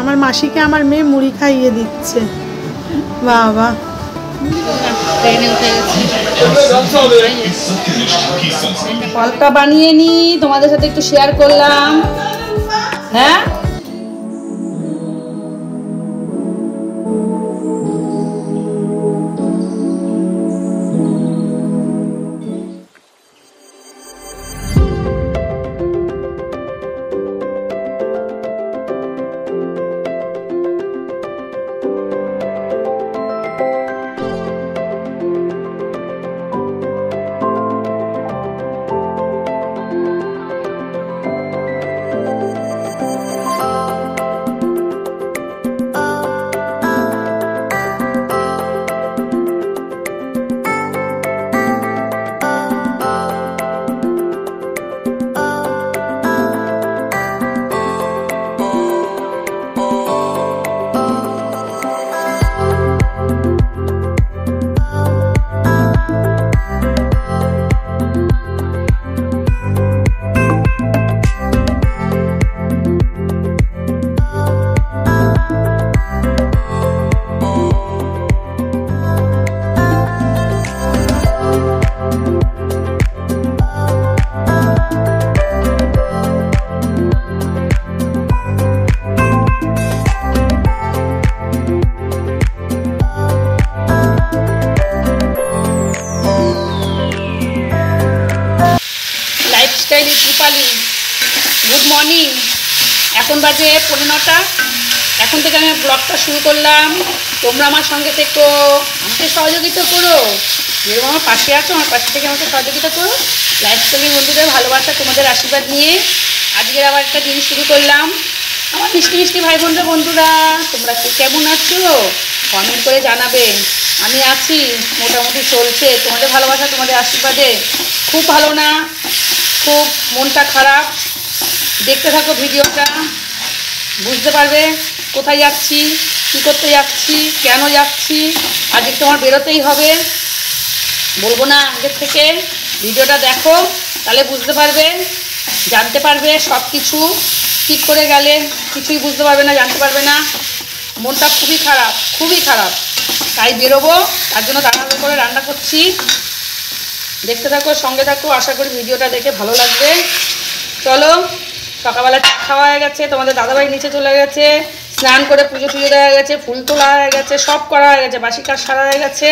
আমার মাসিকে আমার মেয়ে মুড়ি খাইয়ে দিচ্ছে। বাবা ফলটা বানিয়ে নি, তোমাদের সাথে একটু শেয়ার করলাম। হ্যাঁ গুড মর্নিং। এখন বাজে 9:15। এখন থেকে আমি ব্লগটা শুরু করলাম। তোমরা আমার সঙ্গে থেকো, আমাকে সহযোগিতা করো। যেরকম আমার পাশে আছো, আমার পাশে থেকে আমাকে সহযোগিতা করো। লাইফস্টাইল বন্ধুদের ভালোবাসা, তোমাদের আশীর্বাদ নিয়ে আজকের আবার একটা দিন শুরু করলাম। আমার মিষ্টি মিষ্টি ভাই বোনরা, বন্ধুরা তোমরা কেমন আছো কমেন্ট করে জানাবে। আমি আছি, মোটামুটি চলছে। তোমাদের ভালোবাসা, তোমাদের আশীর্বাদে খুব ভালো না, খুব মনটা খারাপ। দেখতে থাকো ভিডিওটা, বুঝতে পারবে কোথায় যাচ্ছি, কী করতে যাচ্ছি, কেন যাচ্ছি। আজকে তোমার বেরোতেই হবে, বলবো না আগের থেকে। ভিডিওটা দেখো, তাহলে বুঝতে পারবে, জানতে পারবে সব কিছু। ঠিক করে গেলে কিছুই বুঝতে পারবে না, জানতে পারবে না। মনটা খুবই খারাপ, খুবই খারাপ। তাই বেরোবো, তার জন্য তাড়াতাড়ি করে রান্না করছি। দেখতে থাকো, সঙ্গে থাকো। আশা করি ভিডিওটা দেখে ভালো লাগবে। চলো, সকালবেলা চা খাওয়া হয়ে গেছে, তোমাদের দাদাভাই নিচে চলে গেছে, স্নান করে পুজো টুজো দেওয়া গেছে, ফুল তোলা হয়ে গেছে, সব করা হয়ে গেছে, বাসি কাজ সারা হয়ে গেছে।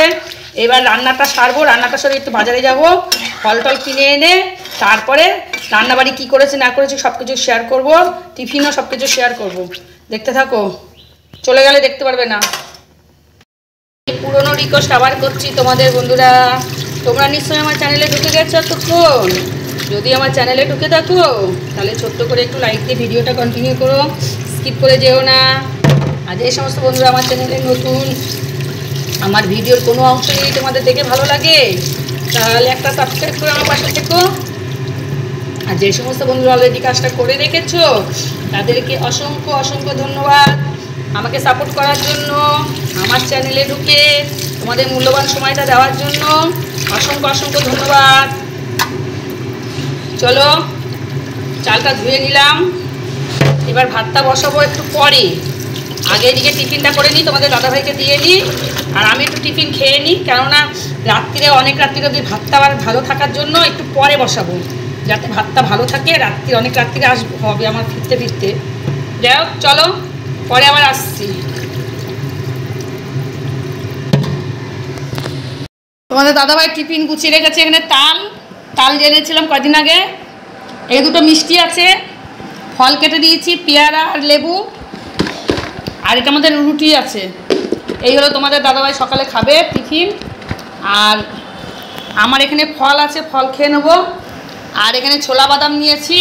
এবার রান্নাটা সারবো। রান্নাটা সারে একটু বাজারে যাব, ফল টল কিনে এনে তারপরে রান্নাবাড়ি কী করেছি না করেছি সব কিছু শেয়ার করবো। টিফিনও সব কিছু শেয়ার করবো। দেখতে থাকো, চলে গেলে দেখতে পারবে না। পুরনো রিকোয়েস্ট আবার করছি তোমাদের বন্ধুরা, তোমরা নিশ্চয়ই আমার চ্যানেলে ঢুকে গেছো এতক্ষণ। যদি আমার চ্যানেলে ঢুকে থাকো তাহলে ছোট্ট করে একটু লাইক দিয়ে ভিডিওটা কন্টিনিউ করো, স্কিপ করে যেও না। আর যে সমস্ত বন্ধুরা আমার চ্যানেলে নতুন, আমার ভিডিওর কোনো অংশ যদি তোমাদের দেখে ভালো লাগে তাহলে একটা সাবস্ক্রাইব করে আমার পাশে থেকো। আর যে সমস্ত বন্ধুরা অলরেডি কাজটা করে রেখেছো তাদেরকে অসংখ্য অসংখ্য ধন্যবাদ আমাকে সাপোর্ট করার জন্য, আমার চ্যানেলে ঢুকে তোমাদের মূল্যবান সময়টা দেওয়ার জন্য অসংখ্য অসংখ্য ধন্যবাদ। চলো, চালটা ধুয়ে নিলাম, এবার ভাতটা বসাবো একটু পরে। আগে এদিকে টিফিনটা করে নিই, তোমাদের দাদাভাইকে দিয়ে নিই, আর আমি একটু টিফিন খেয়ে নিই। কেননা রাত্রিরে অনেক রাত্রি অবধি ভাতটা আবার ভালো থাকার জন্য একটু পরে বসাবো, যাতে ভাতটা ভালো থাকে। রাত্রি অনেক রাত্রিরে আসবো হবে আমার ফিরতে ফিরতে। যাই হোক, চলো পরে আবার আসছি। তোমাদের দাদাভাই টিফিন গুছিয়ে রেখেছে। এখানে তাল জেনেছিলাম কদিন আগে। এই দুটো মিষ্টি আছে, ফল কেটে দিয়েছি, পেয়ারা আর লেবু, আর এটা আমাদের রুটি আছে। এই হলো তোমাদের দাদাভাই সকালে খাবে টিফিন। আর আমার এখানে ফল আছে, ফল খেয়ে নেবো। আর এখানে ছোলা বাদাম নিয়েছি,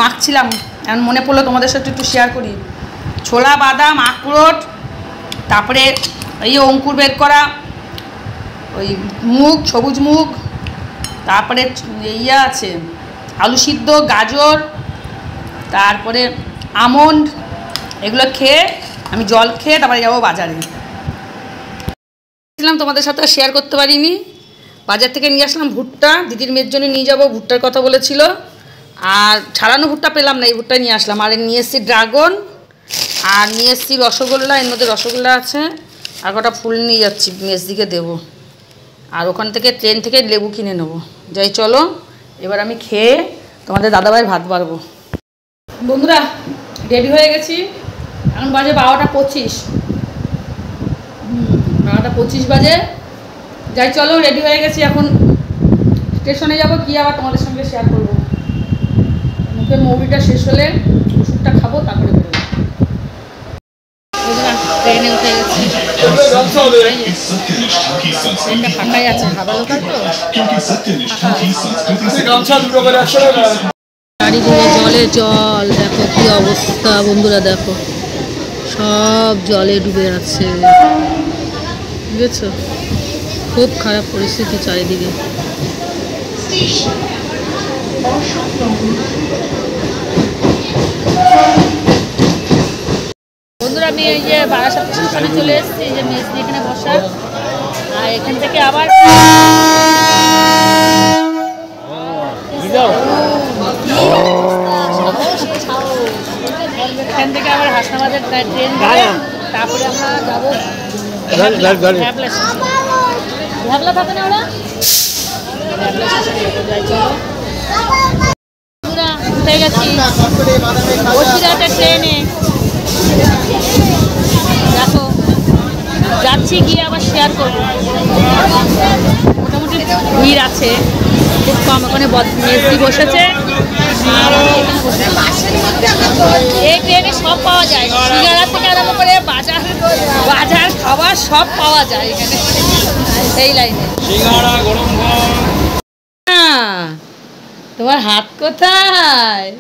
মাখছিলাম, এখন মনে পড়লো তোমাদের সাথে একটু শেয়ার করি। ছোলা বাদাম, আখরোট, তারপরে এই অঙ্কুর বের করা ওই মুগ, সবুজ মুগ, তারপরে ইয়া আছে আলু সিদ্ধ, গাজর, তারপরে আমন্ড। এগুলো খেয়ে আমি জল খেয়ে তারপরে যাবো বাজারে। তোমাদের সাথে শেয়ার করতে পারিনি, বাজার থেকে নিয়ে আসলাম ভুট্টা, দিদির মেয়ের জন্য নিয়ে যাবো। ভুট্টার কথা বলেছিল, আর ছাড়ানো ভুট্টা পেলাম না, এই ভুট্টা নিয়ে আসলাম। আর নিয়ে এসেছি ড্রাগন, আর নিয়ে এসছি রসগোল্লা, এর মধ্যে রসগোল্লা আছে, আর কটা ফুল নিয়ে যাচ্ছি মেজদিকে দেবো। আর ওখান থেকে ট্রেন থেকে লেবু কিনে নেবো। যাই চলো, এবার আমি খেয়ে তোমাদের দাদাভাইয়ের ভাত বাড়বো। বন্ধুরা রেডি হয়ে গেছি, এখন বাজে 12:25, 12:25 বাজে। যাই চলো, রেডি হয়ে গেছি, এখন স্টেশনে যাবো, গিয়ে আবার তোমাদের সঙ্গে শেয়ার করবো। মুখে মুভিটা শেষ হলে ওষুধটা খাবো, তারপরে বেরোবো। ট্রেনে উঠে গেছি, ট্রেনটা ফাঁকাই আছে, হাওয়া লোকাল তো। চারিদিকে জলে জল, দেখো কি অবস্থা বন্ধুরা, দেখো সব জলে ডুবে আছে, বুঝেছো? খুব খারাপ পরিস্থিতি চারিদিকে। বন্ধুরা আমি এই যে বারাসাত স্টেশনে চলে এসেছি, এই যে মেজদি এখানে বসা, আর এখান থেকে আবার এখান থেকে আবার হাসনাবাদের ট্রেন ধরে তারপরে আমরা যাবো ভ্যাবলা থাকে না ওরা, ভ্যাবলা স্টেশনে যাই। চলো উঠে গেছি বসিরহাটের ট্রেনে, দেখো যাচ্ছি, গিয়ে আবার শেয়ার করবো। মোটামুটি ভিড় আছে খুব কম, ওখানে মেজদি বসেছে, এই ট্রেনে সব পাওয়া যায়, সিঙ্গারা থেকে আরম্ভ করে বাজার বাজার খাবার সব পাওয়া যায় এখানে, এই লাইনে। তোমার হাত কোথায়?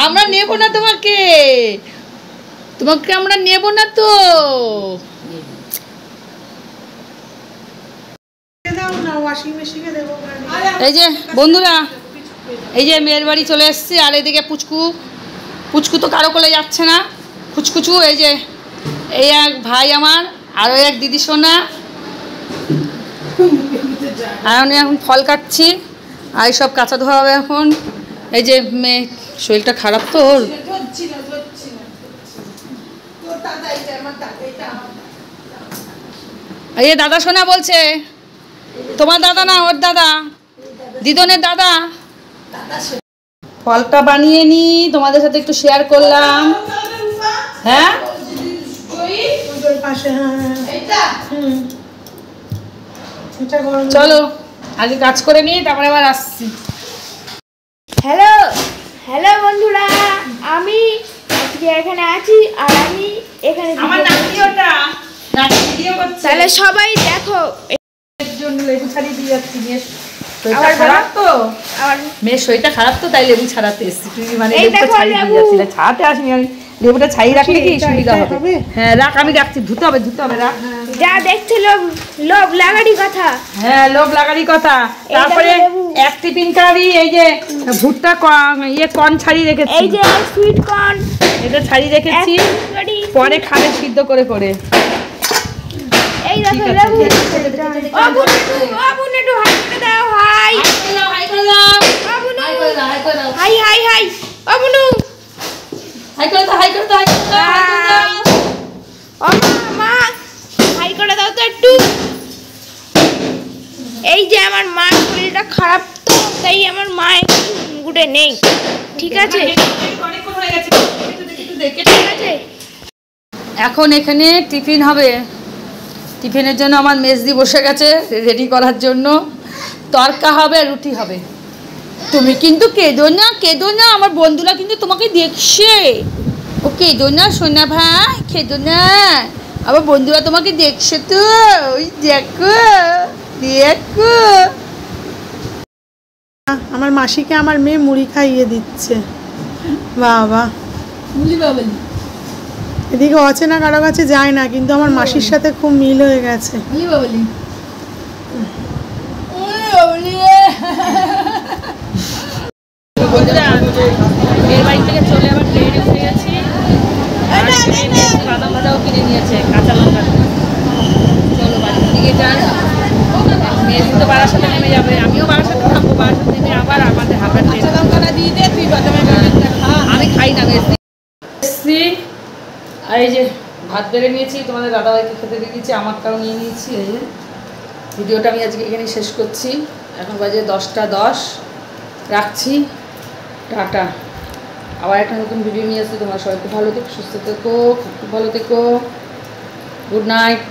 আমরা নেব না তোমাকে, তোমাকে আমরা নেব না তো। এই যে বন্ধুরা, এই যে মেয়ের বাড়ি চলে এসছি, আর এদিকে পুচকু, পুচকু তো কারো কোলে যাচ্ছে না, কুচকুচু। এই যে এই এক ভাই আমার, আরও এক দিদি সোনা, আর আমি এখন ফল কাটছি, আর সব কাঁচা ধোয়া হবে এখন। এই যে মেয়ে শরীরটা খারাপ তো ওর, এই দাদা সোনা বলছে, তোমার দাদা না ওর দাদা, দিদনের দাদা। ফলটা বানিয়ে নি, তোমাদের সাথে একটু শেয়ার করলাম। হ্যাঁ চলো আগে কাজ করে নি, তারপরে আবার আসছি। হ্যালো হ্যালো বন্ধুরা, আমি আজকে এখানে আছি, আর আমি এখানে আমার নাতি, ওটা নাতি ভিডিও করছে, তাহলে সবাই দেখো। এর জন্য লেবু ছাড়িয়ে দিয়ে যাচ্ছি, শরীরটা খারাপ তো, আমার মেয়ের শরীরটা খারাপ তো, তাই লেবু ছাড়াতে এসছি। তুই মানে এই লেবুটা দেখো ছাড়িয়ে দিয়ে যাচ্ছি, ছাড়াতে আসিনি আমি, লেবুটা ছাড়িয়ে রাখলে কি সুবিধা হবে। হ্যাঁ রাখ, আমি রাখছি, ধুতে হবে রাখ। যা দেখছিল লোভ লাগারই কথা, হ্যাঁ লোভ লাগারই কথা। তারপরে এক টিফিন কারি, এই যে ভুট্টা ইয়ে কর্ন ছাড়িয়ে রেখেছি, এই যে সুইট কর্ন এটা ছাড়িয়ে রেখেছি, পরে খাবে সিদ্ধ করে করে। এই দেখো লেবু। ও বুনু একটু হাই করে দাও, হাই হাই করে দাও, ও বুনু হাই করে দাও, হাই করে দাও, হাই হাই হাই, ও বুনু হাই করে দাও, হাই করে দাও, হাই করে দাও, হাই করে দাও। ও মা হাই করে দাও তো একটু। এই যে আমার মার শরীরটা খারাপ তো, তাই আমার মা গুটে নেই, ঠিক আছে অনেকক্ষণ হয়ে গেছে, ঠিক আছে। এখন এখানে টিফিন হবে, টিফিনের জন্য আমার মেজদি বসে গেছে রেডি করার জন্য। তরকা হবে, রুটি হবে। তুমি কিন্তু কেঁদো না, আমার বন্ধুরা কিন্তু তোমাকে দেখছে। ও কেঁদো না সোনা ভাই, কেঁদো না, আমার বন্ধুরা তোমাকে দেখছে তো, ওই দেখো দেখো। আমার মাসিকে আমার মেয়ে মুড়ি খাইয়ে দিচ্ছে, বাবা মুলি বাবলি, এদিকে অচেনা কারো কাছে যায় না, কিন্তু আমার মাসির সাথে খুব মিল হয়ে গেছে। মুলি বাবলি, মেয়ের বাড়ি থেকে চলে আবার ট্রেনে উঠে গেছি, বাদাম ভাজাও কিনে নিয়েছে, কাঁচা লঙ্কা। চলো বাড়ির দিকে যান, মেয়ে তো বারাসাতে নেমে যাবে, আমিও বারাসাতে থাকবো, বারাসাতে নেমে আবার আমাদের হাবড়া বাদামের গাজরটা খা। আমি খাই না এসছি। আর এই যে ভাত বেড়ে নিয়েছি, তোমাদের দাদাভাইকে খেতে দিয়ে দিয়েছি, আমারটাও নিয়ে নিয়েছি। এই যে ভিডিওটা আমি আজকে এখানেই শেষ করছি। এখন বাজে 10টা 10। রাখছি, টাটা। আবার একটা নতুন ভিডিও নিয়ে আসছি। তোমরা সবাই খুব ভালো থেকো, সুস্থ থেকো, খুব ভালো থেকো। Good night.